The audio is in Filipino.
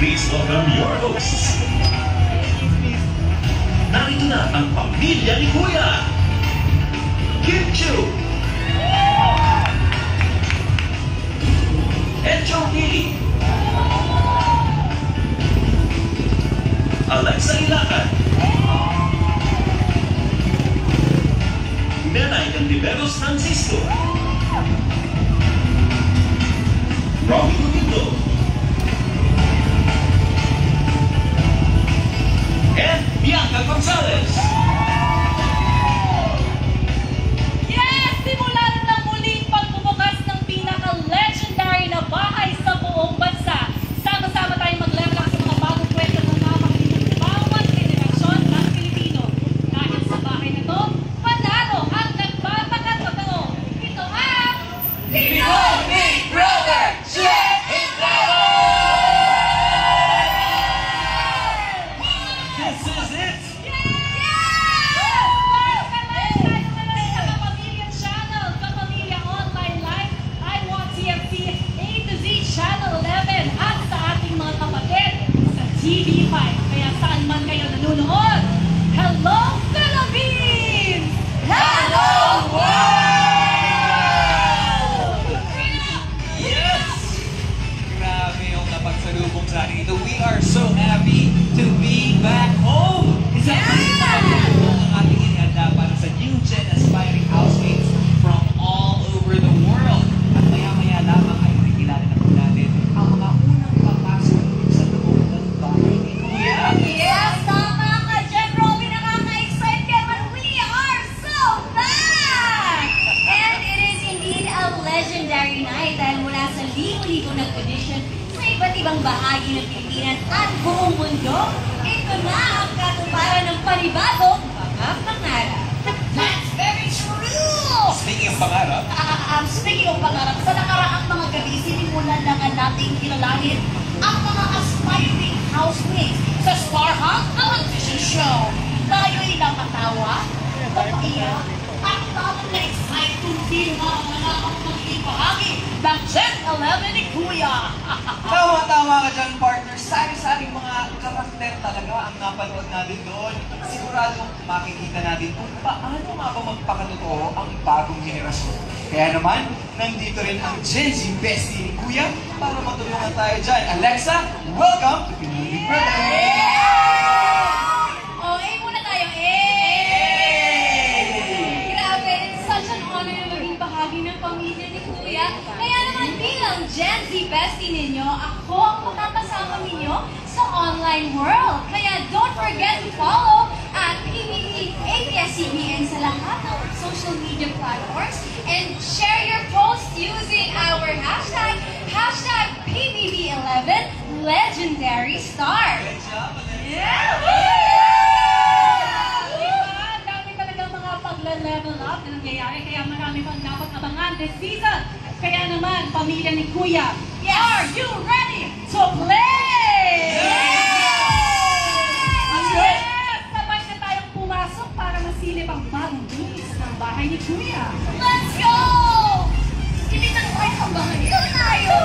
Please welcome your hosts. Narito na ang pamilya ni Kuya Kim Chiu and Joey, Alexa Ilacan, Nenay Cantiveros Francisco, Robbie Domingo, and Bianca Gonzalez. Yes! Simulan na muling pagbubukas ng pinaka-legendary na bahay sa buong bansa. Sama-sama tayong mag-level sa mga bagong kwento ng mga pamilya bawat generasyon ng Pilipino. Dahil sa bahay na to, panalo ang nagpapakatotoo. Ito ang Pinoy Big Brother! Share and This is it! Channel 11 at sa ating mga kapatid sa TV5. Kaya saan man kayo nanonood, hello Philippines! Hello world! Yes! Grabe yung napagsalubong sa atin ito. We are so happy to be back home! Isang pagkakataon ang ating inihanda para sa new gen aspiring housemates from all over the world. At maya-maya lamang ay nakikilala na po natin ang mga unang papasok sa loob ng bahay ni Kuya. Yes, tama ka dyan, Robby. Nakaka-excite ka man. We are so back! And it is indeed a legendary night dahil mula sa libo-libong nag-audition sa iba't ibang bahagi ng Pilipinas at buong mundo, ito na ang katuparan ng panibagong mga pangarap. That's very true! Speaking of pangarap, Speaking of pangarap, sa nakaraang mga gabi, sinimulan na nga nating kilalanin ang mga aspiring housemates sa Star Hunt Television Show. Tayo'y napatawa, napaiyak, at tamang na-excite kung sino nga ang mga magiging bahagi ng Gen 11 ni Kuya. tama ka dyan, partner. Sari-saring mga karakter talaga ang napanood natin doon. Siguradong makikita natin kung paano nga ba magpakatotoo ang bagong henerasyon. Kaya naman, nandito rin ang Gen Z bestie ni Kuya para matulungan tayo dyan. Alexa, welcome to Pinoy Big Brother! Oh, muna tayo. Grabe, it's such an honor na maging bahagi ng pamilya ni Kuya. Kaya naman bilang Gen Z bestie ninyo, ako ang makakasama ninyo sa online world. Kaya don't forget to follow at PBB ABS-CBN sa lahat ng social media platforms and share your posts using our hashtag PBB11 Legendary Star. Yeah! Diba? Dami talagang mga pagla-level up na nangyayari, kaya marami pang dapat abangan this season. Kaya naman, pamilya ni Kuya, are you ready to play? Yes! Sabay na tayong pumasok para masilip ang bagong dulis ng bahay ni Kuya. Let's go! Kilitan ko ang bahay. Dito tayo!